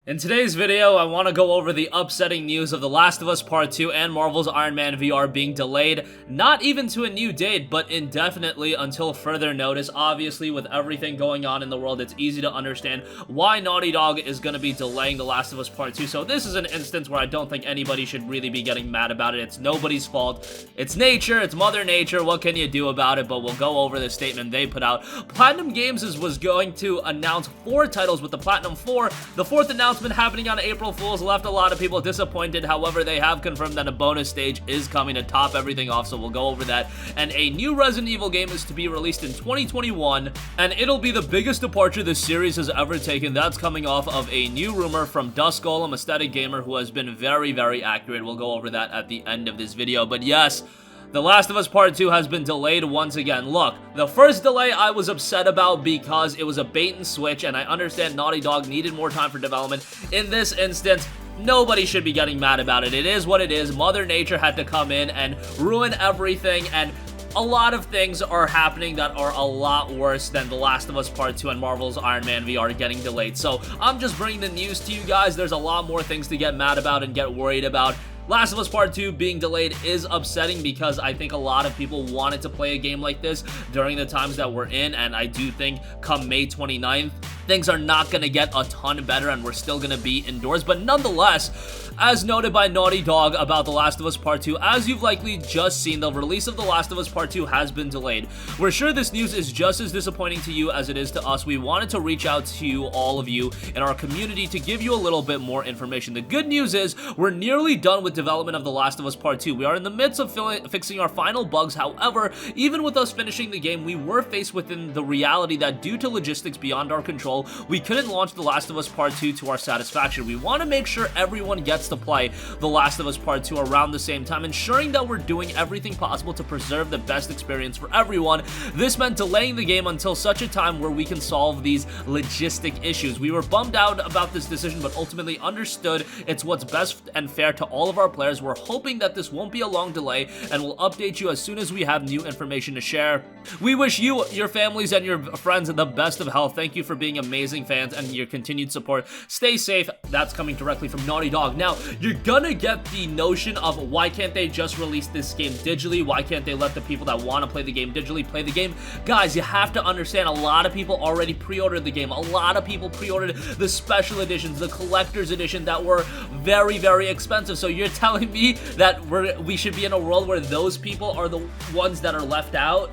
In today's video, I want to go over the upsetting news of The Last of Us Part 2 and Marvel's Iron Man VR being delayed, not even to a new date, but indefinitely until further notice. Obviously, with everything going on in the world, it's easy to understand why Naughty Dog is going to be delaying The Last of Us Part 2, so this is an instance where I don't think anybody should really be getting mad about it. It's nobody's fault. It's nature, it's Mother Nature, what can you do about it? But we'll go over the statement they put out. PlatinumGames was going to announce 4 titles with the Platinum 4. The 4th announcement happening on April Fool's left a lot of people disappointed. However, they have confirmed that a bonus stage is coming to top everything off, so we'll go over that. And a new Resident Evil game is to be released in 2021, and it'll be the biggest departure this series has ever taken. That's coming off of a new rumor from Dusk Golem, a static gamer who has been very, very accurate. We'll go over that at the end of this video. But yes, The Last of Us Part 2 has been delayed once again. Look, the first delay I was upset about because it was a bait and switch, and I understand Naughty Dog needed more time for development. In this instance, nobody should be getting mad about it. It is what it is. Mother Nature had to come in and ruin everything, and a lot of things are happening that are a lot worse than The Last of Us Part 2 and Marvel's Iron Man VR getting delayed. So I'm just bringing the news to you guys. There's a lot more things to get mad about and get worried about. Last of Us Part 2 being delayed is upsetting because I think a lot of people wanted to play a game like this during the times that we're in, and I do think come May 29th, things are not going to get a ton better and we're still going to be indoors. But nonetheless, as noted by Naughty Dog about The Last of Us Part 2, as you've likely just seen, the release of The Last of Us Part 2 has been delayed. We're sure this news is just as disappointing to you as it is to us. We wanted to reach out to all of you in our community to give you a little bit more information. The good news is we're nearly done with development of The Last of Us Part 2. We are in the midst of fixing our final bugs. However, even with us finishing the game, we were faced within the reality that due to logistics beyond our control, we couldn't launch The Last of Us Part 2 to our satisfaction. We want to make sure everyone gets to play The Last of Us Part 2 around the same time, ensuring that we're doing everything possible to preserve the best experience for everyone. This meant delaying the game until such a time where we can solve these logistic issues. We were bummed out about this decision, but ultimately understood it's what's best and fair to all of our players. We're hoping that this won't be a long delay, and we'll update you as soon as we have new information to share. We wish you, your families, and your friends the best of health. Thank you for being amazing fans and your continued support. Stay safe. That's coming directly from Naughty Dog. Now, you're gonna get the notion of why can't they just release this game digitally? Why can't they let the people that want to play the game digitally play the game? Guys, you have to understand a lot of people already pre-ordered the game. A lot of people pre-ordered the special editions, the collector's edition that were very, very expensive. So you're telling me that we should be in a world where those people are the ones that are left out?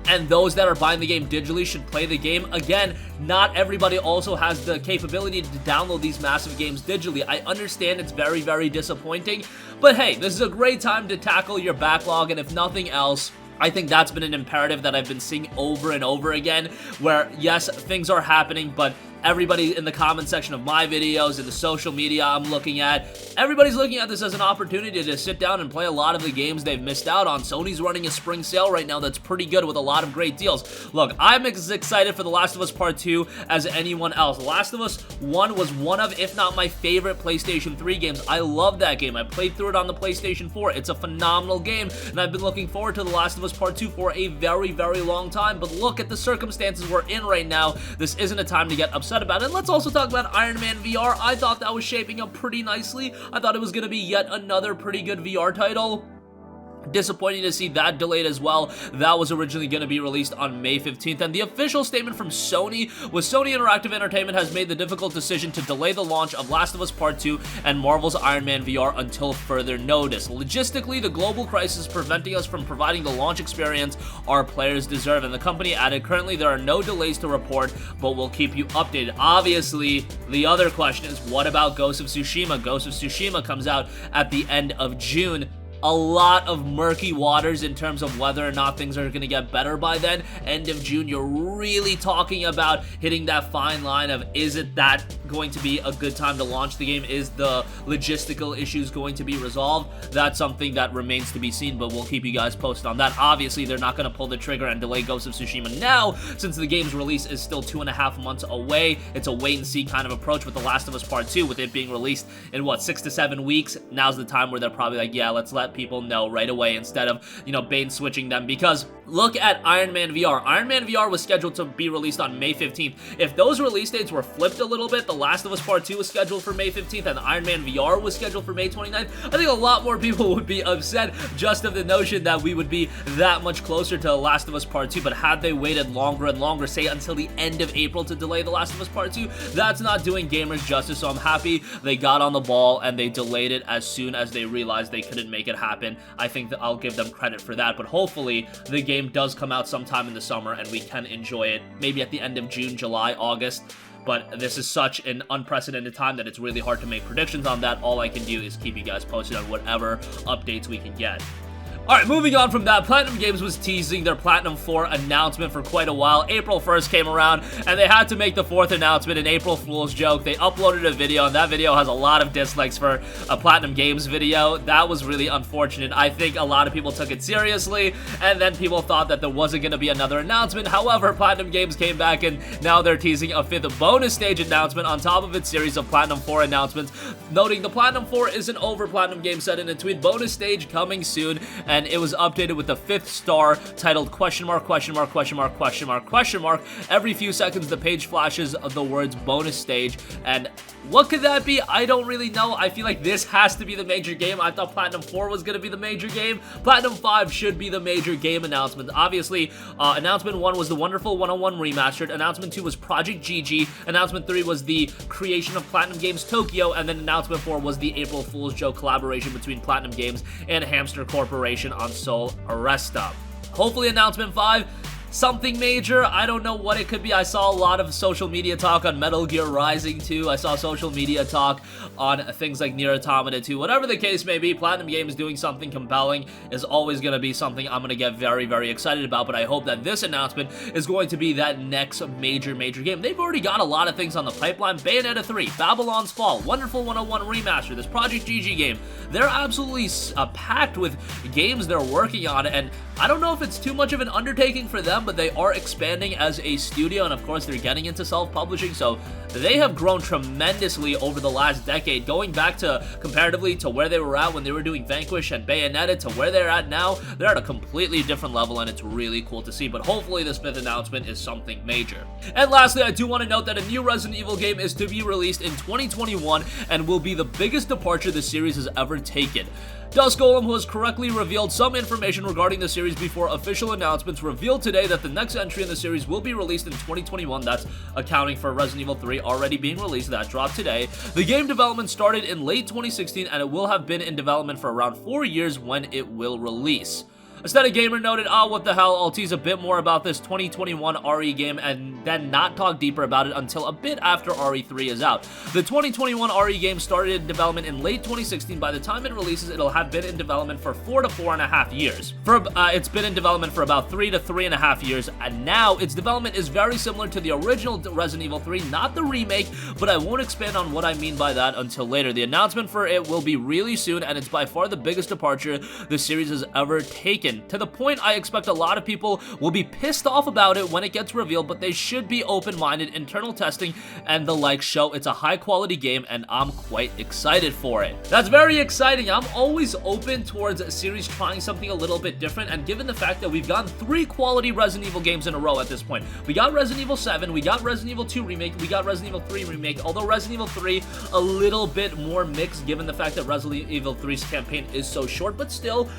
And those that are buying the game digitally should play the game? Again, not everybody also has the capability to download these massive games digitally. I understand it's very, very disappointing, but hey, this is a great time to tackle your backlog, and if nothing else, I think that's been an imperative that I've been seeing over and over again, where yes, things are happening, but everybody in the comment section of my videos, in the social media I'm looking at, everybody's looking at this as an opportunity to sit down and play a lot of the games they've missed out on. Sony's running a spring sale right now that's pretty good with a lot of great deals. Look, I'm as excited for The Last of Us Part 2 as anyone else. The Last of Us 1 was one of, if not my favorite PlayStation 3 games. I love that game. I played through it on the PlayStation 4. It's a phenomenal game, and I've been looking forward to The Last of Us Part 2 for a very, very long time. But look at the circumstances we're in right now. This isn't a time to get upset about it. And let's also talk about Iron Man VR. I thought that was shaping up pretty nicely. I thought it was going to be yet another pretty good VR title. Disappointing to see that delayed as well. That was originally going to be released on May 15th, and the official statement from Sony was Sony Interactive Entertainment has made the difficult decision to delay the launch of Last of Us Part 2 and Marvel's Iron Man VR until further notice. Logistically, the global crisis preventing us from providing the launch experience our players deserve, and the company added, currently there are no delays to report, but we'll keep you updated. Obviously, the other question is, what about Ghost of Tsushima? Ghost of Tsushima comes out at the end of June. A lot of murky waters in terms of whether or not things are going to get better by then. End of June, you're really talking about hitting that fine line of, is it that going to be a good time to launch the game? Is the logistical issues going to be resolved? That's something that remains to be seen, but we'll keep you guys posted on that. Obviously, they're not going to pull the trigger and delay Ghost of Tsushima now, since the game's release is still 2.5 months away. It's a wait-and-see kind of approach with The Last of Us Part 2, with it being released in, 6 to 7 weeks. Now's the time where they're probably like, yeah, let's let people know right away instead of, bait and switching them, because look at Iron Man VR. Iron Man VR was scheduled to be released on May 15th. If those release dates were flipped a little bit, The The Last of Us Part 2 was scheduled for May 15th and Iron Man VR was scheduled for May 29th, I think a lot more people would be upset just of the notion that we would be that much closer to The Last of Us Part 2, but had they waited longer and longer, say until the end of April to delay The Last of Us Part 2, that's not doing gamers justice, so I'm happy they got on the ball and they delayed it as soon as they realized they couldn't make it happen. I think that I'll give them credit for that, but hopefully the game does come out sometime in the summer and we can enjoy it, maybe at the end of June, July, August. But this is such an unprecedented time that it's really hard to make predictions on that. All I can do is keep you guys posted on whatever updates we can get. Alright, moving on from that, PlatinumGames was teasing their Platinum 4 announcement for quite a while. April 1st came around, and they had to make the 4th announcement, an April Fool's joke. They uploaded a video, and that video has a lot of dislikes for a PlatinumGames video. That was really unfortunate. I think a lot of people took it seriously, and then people thought that there wasn't going to be another announcement. However, PlatinumGames came back, and now they're teasing a 5th bonus stage announcement on top of its series of Platinum 4 announcements, noting the Platinum 4 isn't over. PlatinumGames said in a tweet, bonus stage coming soon, and it was updated with the 5th star titled question mark, question mark, question mark, question mark, question mark. Every few seconds, the page flashes the words bonus stage, and what could that be? I don't really know. I feel like this has to be the major game. I thought Platinum 4 was going to be the major game. Platinum 5 should be the major game announcement. Obviously, announcement 1 was the Wonderful 101 Remastered. Announcement 2 was Project GG. Announcement 3 was the creation of PlatinumGames Tokyo. And then announcement 4 was the April Fool's joke collaboration between PlatinumGames and Hamster Corporation on Soul Arresta. Hopefully announcement 5, something major. I don't know what it could be. I saw a lot of social media talk on Metal Gear Rising 2. I saw social media talk on things like Nier Automata 2. Whatever the case may be, PlatinumGames doing something compelling is always going to be something I'm going to get very, very excited about, but I hope that this announcement is going to be that next major game. They've already got a lot of things on the pipeline. Bayonetta 3, Babylon's Fall, Wonderful 101 Remaster, this Project GG game. They're absolutely packed with games they're working on, and I don't know if it's too much of an undertaking for them, but they are expanding as a studio, and of course they're getting into self-publishing, so they have grown tremendously over the last decade, going back to comparatively to where they were at when they were doing Vanquish and Bayonetta to where they're at now. They're at a completely different level, and it's really cool to see, but hopefully this 5th announcement is something major. And lastly, I do want to note that a new Resident Evil game is to be released in 2021 and will be the biggest departure the series has ever taken. Dusk Golem, who has correctly revealed some information regarding the series before official announcements, revealed today that the next entry in the series will be released in 2021. That's accounting for Resident Evil 3 already being released. That dropped today. The game development started in late 2016, and it will have been in development for around 4 years when it will release. Aesthetic Gamer noted, what the hell, I'll tease a bit more about this 2021 RE game and then not talk deeper about it until a bit after RE3 is out. The 2021 RE game started in development in late 2016. By the time it releases, it'll have been in development for 4 to 4.5 years. It's been in development for about 3 to 3.5 years, and now its development is very similar to the original Resident Evil 3, not the remake, but I won't expand on what I mean by that until later. The announcement for it will be really soon, and it's by far the biggest departure the series has ever taken. To the point I expect a lot of people will be pissed off about it when it gets revealed, but they should be open-minded. Internal testing and the like show it's a high-quality game, and I'm quite excited for it. That's very exciting. I'm always open towards a series trying something a little bit different, and given the fact that we've gotten 3 quality Resident Evil games in a row at this point. We got Resident Evil 7, we got Resident Evil 2 Remake, we got Resident Evil 3 Remake, although Resident Evil 3 a little bit more mixed given the fact that Resident Evil 3's campaign is so short, but still,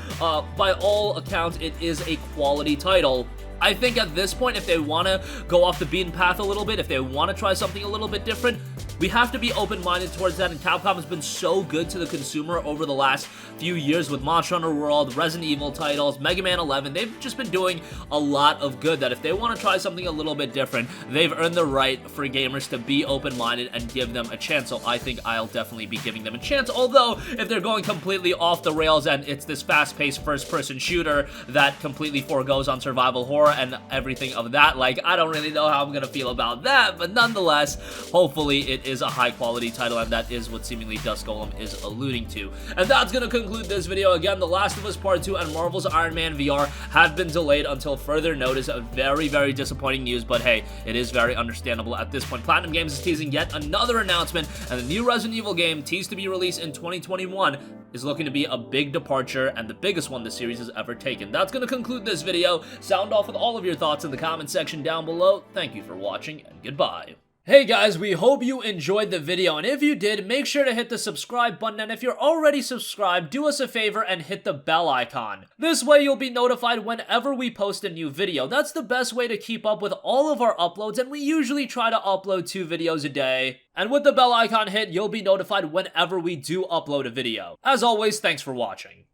by all accounts, it is a quality title. I think at this point, if they want to go off the beaten path a little bit, if they want to try something a little bit different, we have to be open-minded towards that, and Capcom has been so good to the consumer over the last few years with Monster Hunter World, Resident Evil titles, Mega Man 11. They've just been doing a lot of good that if they want to try something a little bit different, they've earned the right for gamers to be open-minded and give them a chance, so I think I'll definitely be giving them a chance, although if they're going completely off the rails and it's this fast-paced first-person shooter that completely forgoes on survival horror and everything of that, like, I don't really know how I'm gonna feel about that, but nonetheless, hopefully it is a high-quality title, and that is what seemingly Dusk Golem is alluding to. And that's gonna conclude this video. Again, The Last of Us Part 2 and Marvel's Iron Man VR have been delayed until further notice. Very, very disappointing news, but hey, it is very understandable at this point. PlatinumGames is teasing yet another announcement, and the new Resident Evil game, teased to be released in 2021, is looking to be a big departure and the biggest one the series has ever taken. That's going to conclude this video. Sound off with all of your thoughts in the comment section down below. Thank you for watching, and goodbye. Hey guys, we hope you enjoyed the video, and if you did, make sure to hit the subscribe button, and if you're already subscribed, do us a favor and hit the bell icon. This way you'll be notified whenever we post a new video. That's the best way to keep up with all of our uploads, and we usually try to upload 2 videos a day. And with the bell icon hit, you'll be notified whenever we do upload a video. As always, thanks for watching.